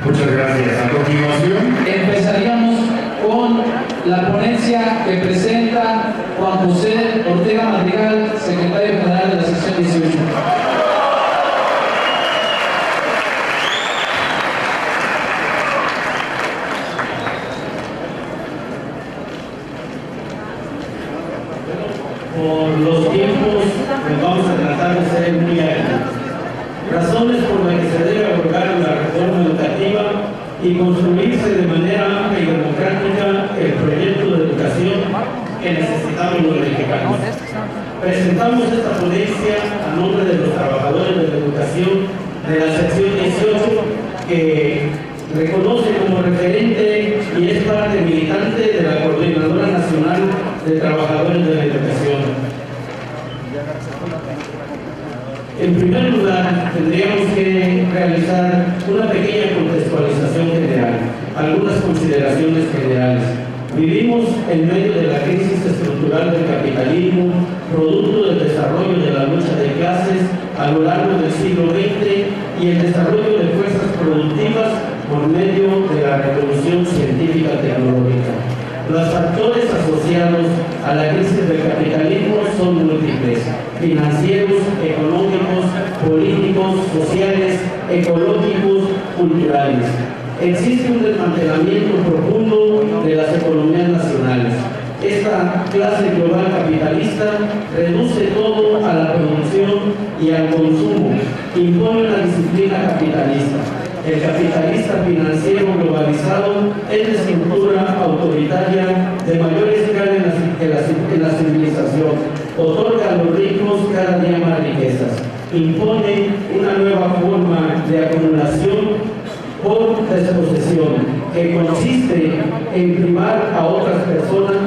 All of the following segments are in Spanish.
Muchas gracias. A continuación, empezaríamos con la ponencia que presenta Juan José Ortega Madrigal, secretario general de la sección 18. Por los tiempos, pues vamos a tratar de ser muy ágiles. Razones por las que se debe abordar la reforma educativa y construirse de manera amplia y democrática el proyecto de educación que necesitamos los mexicanos. Presentamos esta ponencia a nombre de los trabajadores de la educación de la sección 18, que reconoce como referente y es parte militante de la Coordinadora Nacional de Trabajadores de la Educación. En primer lugar, tendríamos que realizar una pequeña contextualización general, algunas consideraciones generales. Vivimos en medio de la crisis estructural del capitalismo, producto del desarrollo de la lucha de clases a lo largo del siglo XX y el desarrollo de fuerzas productivas por medio de la revolución científica tecnológica. Los factores asociados a la crisis del capitalismo son múltiples: financieros, económicos, políticos, sociales, ecológicos, culturales. Existe un desmantelamiento profundo de las economías nacionales. Esta clase global capitalista reduce todo a la producción y al consumo, impone una disciplina capitalista. El capitalista financiero globalizado es de estructura autoritaria de mayor escala en la civilización. Otorga a los ricos cada día más riquezas. Impone una nueva forma de acumulación por desposesión, que consiste en privar a otras personas.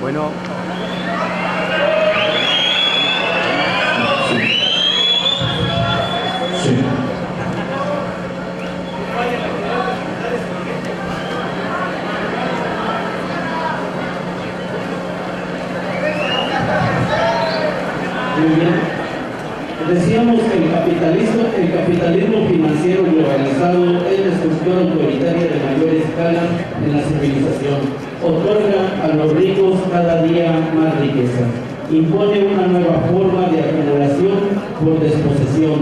Bueno. sí. Muy bien. Decíamos que el capitalismo financiero globalizado es la estructura autoritaria de mayor escala en la civilización. Otorga a los ricos cada día más riqueza. Impone una nueva forma de acumulación por desposesión,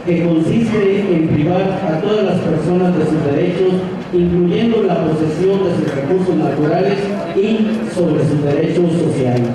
que consiste en privar a todas las personas de sus derechos, incluyendo la posesión de sus recursos naturales y sobre sus derechos sociales.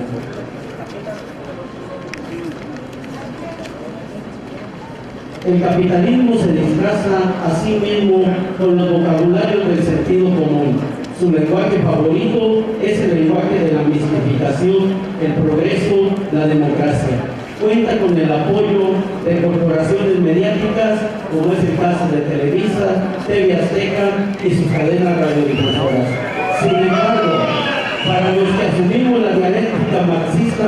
El capitalismo se disfraza a sí mismo con los vocabularios del sentido común. Su lenguaje favorito es el lenguaje de la mistificación, el progreso, la democracia. Cuenta con el apoyo de corporaciones mediáticas, como es el caso de Televisa, TV Azteca y sus cadenas radiodifusoras. Sin embargo, para los que asumimos la dialéctica marxista,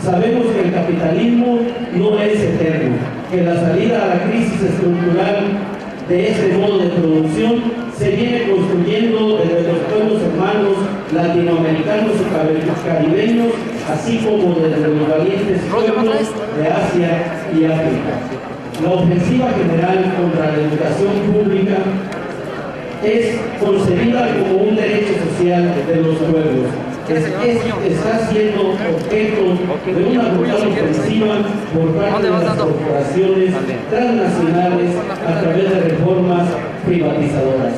sabemos que el capitalismo no es eterno, que la salida a la crisis estructural de este modo de producción se viene construyendo desde los pueblos hermanos latinoamericanos y caribeños, así como desde los valientes pueblos de Asia y África. La ofensiva general contra la educación pública es concebida como un derecho social de los pueblos. Está siendo objeto de una brutal ofensiva por parte de las corporaciones transnacionales a través de reformas privatizadoras.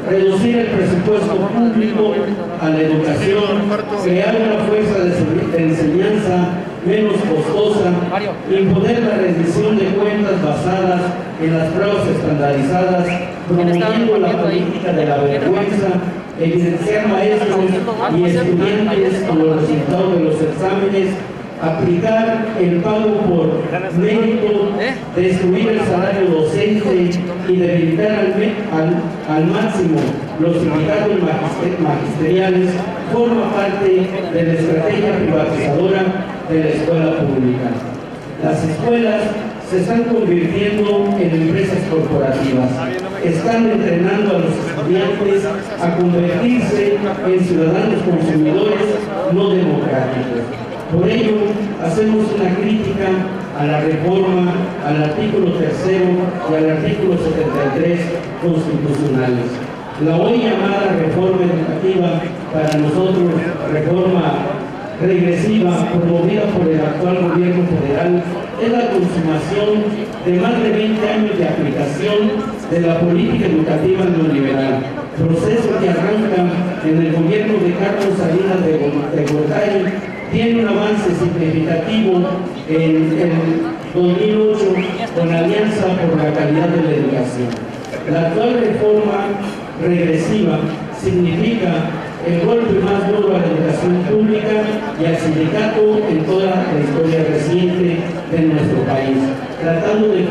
Reducir el presupuesto público a la educación, crear una fuerza de enseñanza menos costosa, imponer la rendición de cuentas basadas en las pruebas estandarizadas, promoviendo la política de la vergüenza, evidenciar maestros y estudiantes con los resultados de los exámenes, aplicar el pago por mérito, destruir el salario docente y debilitar al máximo los sindicatos magisteriales, forma parte de la estrategia privatizadora de la escuela pública. Las escuelas se están convirtiendo en empresas corporativas. Están entrenando a los estudiantes a convertirse en ciudadanos consumidores no democráticos. Por ello, hacemos una crítica a la reforma al artículo 3º y al artículo 73 constitucionales. La hoy llamada reforma educativa, para nosotros reforma regresiva promovida por el actual gobierno federal, es la consumación de más de 20 años de aplicación de la política educativa neoliberal, proceso que arranca en el gobierno de Carlos Salinas de Gortari, tiene un avance significativo en el 2008 con la Alianza por la Calidad de la Educación. La actual reforma regresiva significa el golpe más duro a la educación pública y al sindicato en toda la historia reciente de nuestro país, tratando de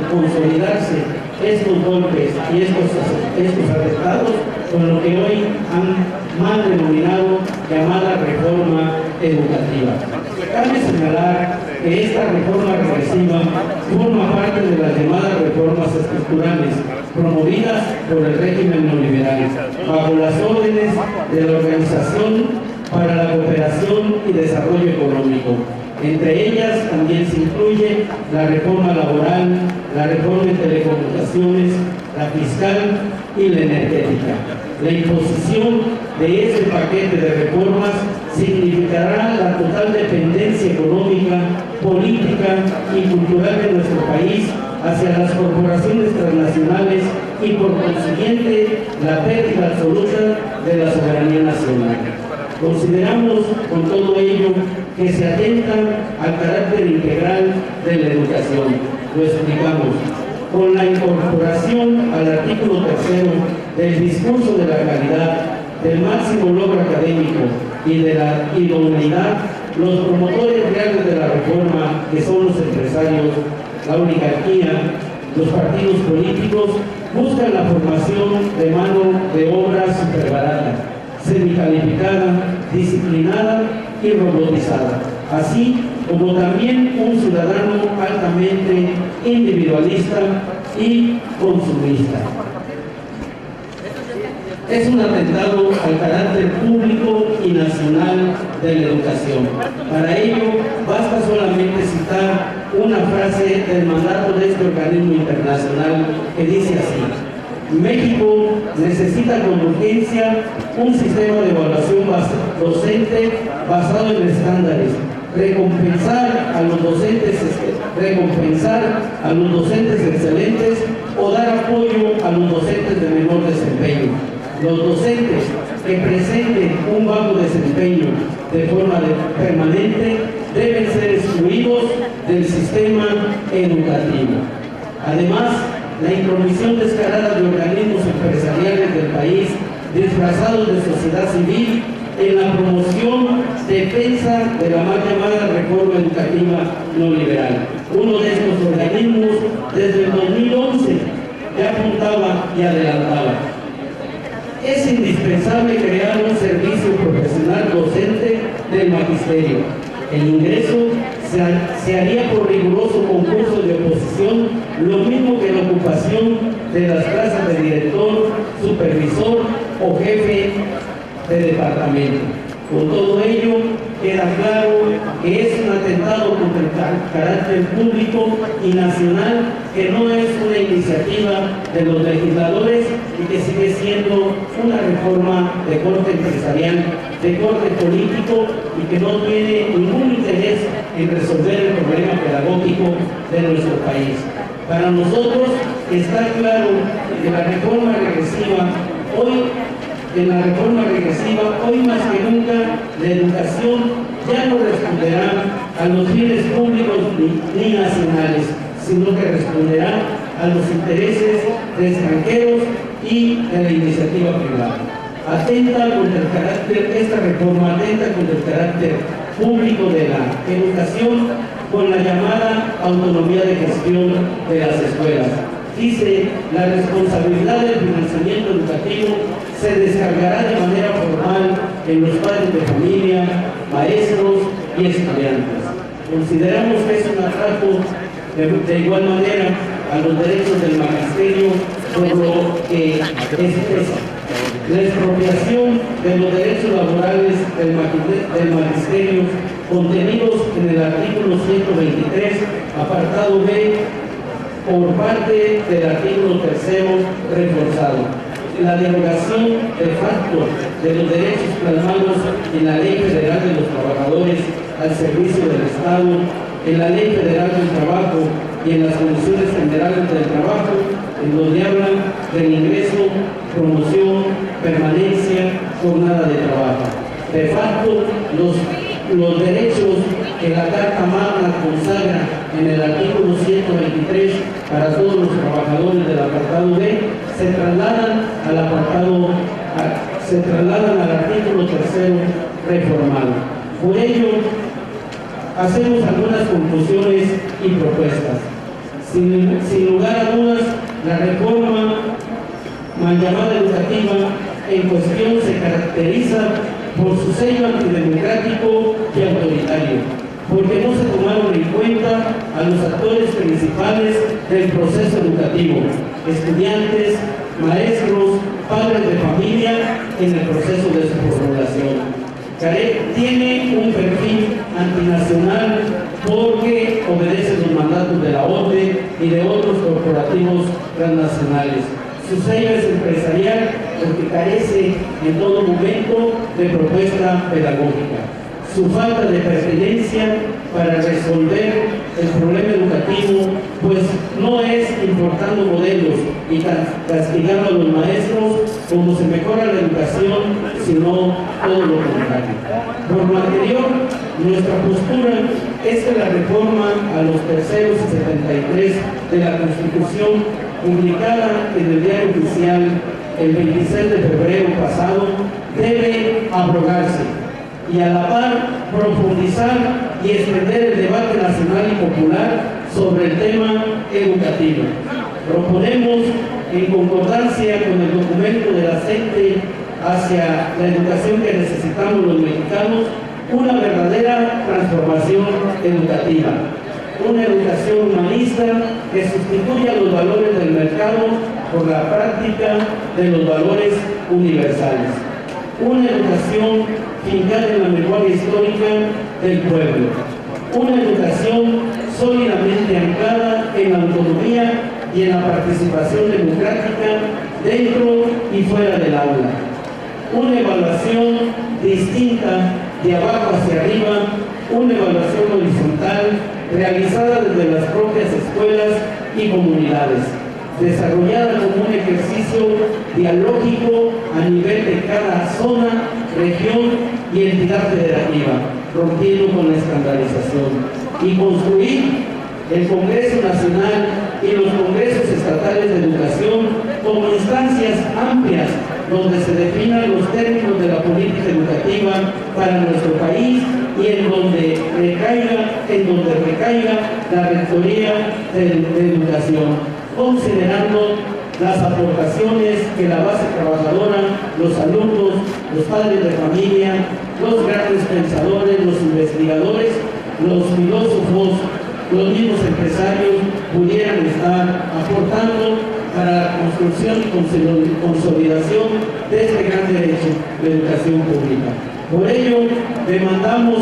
consolidarse estos golpes y estos atentados con lo que hoy han mal denominado llamada reforma educativa. Cabe señalar que esta reforma regresiva forma parte de las llamadas reformas estructurales promovidas por el régimen neoliberal, bajo las órdenes de la Organización para la Cooperación y Desarrollo Económico. Entre ellas también se incluye la reforma laboral, la reforma en telecomunicaciones, la fiscal y la energética. La imposición de este paquete de reformas significará la total dependencia económica, política y cultural de nuestro país hacia las corporaciones transnacionales y por consiguiente la pérdida absoluta de la soberanía nacional. Consideramos con todo ello que se atenta al carácter integral de la educación. Lo explicamos. Con la incorporación al artículo 3º del discurso de la calidad, del máximo logro académico y de la idoneidad, los promotores reales de la reforma, que son los empresarios, la oligarquía, los partidos políticos, buscan la formación de mano de obra superbarata, semicalificada, disciplinada y robotizada, así como también un ciudadano altamente individualista y consumista. Es un atentado al carácter público y nacional de la educación. Para ello, basta solamente citar una frase del mandato de este organismo internacional que dice así: México necesita con urgencia un sistema de evaluación docente basado en estándares, recompensar a los docentes excelentes o dar apoyo a los docentes de menor desempeño. Los docentes que presenten un bajo desempeño de forma permanente deben ser excluidos del sistema educativo. Además, la intromisión descarada de organismos empresariales del país, disfrazados de sociedad civil, en la promoción, defensa de la mal llamada reforma educativa no liberal. Uno de estos organismos, desde el 2011, ya apuntaba y adelantaba: es indispensable crear un servicio profesional docente del magisterio. El ingreso se haría por riguroso concurso de oposición, lo mismo que la ocupación de las plazas de director, supervisor o jefe de departamento. Con todo ello, queda claro que es un atentado contra el carácter público y nacional, que no es una iniciativa de los legisladores y que sigue siendo una reforma de corte empresarial, de corte político, y que no tiene ningún interés en resolver el problema pedagógico de nuestro país. Para nosotros está claro que la reforma regresiva hoy más que nunca, la educación ya no responderá a los fines públicos ni nacionales, sino que responderá a los intereses de extranjeros y de la iniciativa privada. Esta reforma atenta contra el carácter público de la educación con la llamada autonomía de gestión de las escuelas. Dice: la responsabilidad del financiamiento educativo se descargará de manera formal en los padres de familia, maestros y estudiantes. Consideramos que es un atraco de igual manera a los derechos del magisterio, por lo que expresa la expropiación de los derechos laborales del magisterio contenidos en el artículo 123, apartado B, por parte del artículo 3º reforzado. La derogación de facto de los derechos plasmados en la Ley Federal de los Trabajadores al servicio del Estado, en la Ley Federal del Trabajo y en las Condiciones Generales del Trabajo, en donde hablan del ingreso, promoción, permanencia, jornada de trabajo. De facto, los derechos que la Carta Magna consagra en el artículo 123 para todos los trabajadores del apartado B se trasladan al artículo 3º reformado. Por ello, hacemos algunas conclusiones y propuestas. Sin lugar a dudas, la reforma mal llamada educativa en cuestión se caracteriza por su sello antidemocrático y autoritario, porque no se tomaron en cuenta a los actores principales del proceso educativo, estudiantes, maestros, padres de familia, en el proceso de su formulación. Tiene un perfil antinacional porque obedece los mandatos de la OCDE y de otros corporativos transnacionales. Su sello es empresarial porque carece en todo momento de propuesta pedagógica. Su falta de pertinencia para resolver el problema educativo, pues no es importando modelos y castigando a los maestros como se mejora la educación, sino todo lo contrario. Por lo anterior, nuestra postura es que la reforma a los terceros y 73 de la Constitución, publicada en el Diario Oficial el 26 de febrero pasado, debe abrogarse y a la par profundizar y extender el debate nacional y popular sobre el tema educativo. Proponemos, en concordancia con el documento de la CENTE hacia la educación que necesitamos los mexicanos, una verdadera transformación educativa, una educación humanista que sustituya los valores del mercado por la práctica de los valores universales, una educación fincada en la memoria histórica del pueblo, una educación sólidamente anclada en la autonomía y en la participación democrática dentro y fuera del aula, una evaluación distinta de abajo hacia arriba, una evaluación horizontal realizada desde las propias escuelas y comunidades, desarrollada como un ejercicio dialógico a nivel de cada zona, región y entidad federativa, rompiendo con la estandarización, y construir el Congreso Nacional y los Congresos Estatales de Educación como instancias amplias donde se definan los términos de la política educativa para nuestro país y en donde recaiga la Rectoría de Educación, considerando las aportaciones que la base trabajadora, los alumnos, los padres de familia, los grandes pensadores, los investigadores, los filósofos, los mismos empresarios pudieran estar aportando para la construcción y consolidación de este gran derecho, la educación pública. Por ello, demandamos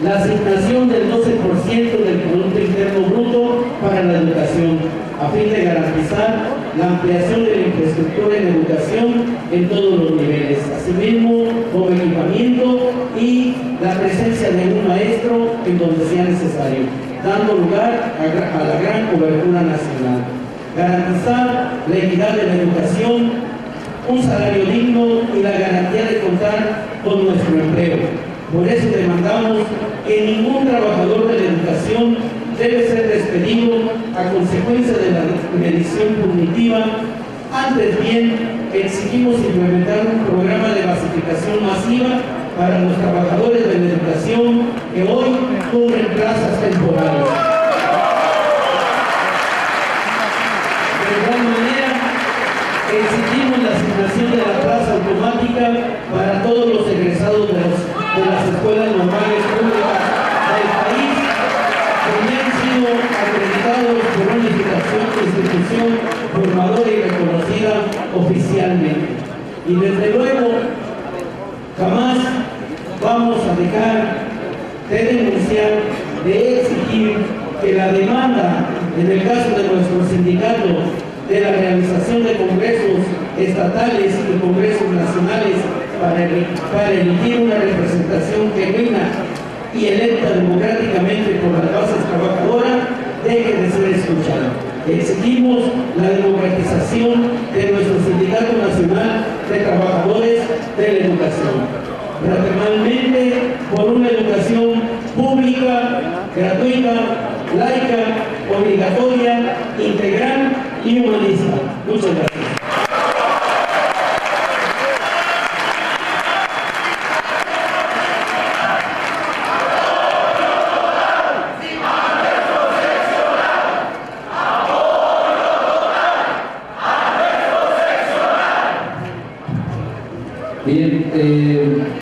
la asignación del 12% del Producto Interno Bruto para la educación, a fin de garantizar la ampliación de la infraestructura en educación en todos los niveles, asimismo como equipamiento y la presencia de un maestro en donde sea necesario, dando lugar a la gran cobertura nacional. Garantizar la equidad de la educación, un salario digno y la garantía de contar con nuestro empleo. Por eso demandamos que ningún trabajador de la educación debe ser despedido a consecuencia de la medición punitiva. Antes bien, exigimos implementar un programa de basificación masiva para los trabajadores de la educación que hoy cubren plazas temporales. De igual manera, exigimos la asignación de la plaza automática para todos los egresados de las escuelas normales públicas del país que ya han sido acreditados por una institución formadora y reconocida oficialmente. Y desde luego, jamás vamos a dejar de denunciar, de exigir que la demanda, en el caso de nuestro sindicato, de la realización de congresos estatales y congresos nacionales para elegir una representación genuina y electa democráticamente por las bases trabajadoras, deje de ser escuchada. Exigimos la democratización de nuestro Sindicato Nacional de Trabajadores de la Educación, fraternalmente por una educación pública, gratuita, laica, obligatoria, integral y humanista. Muchas gracias.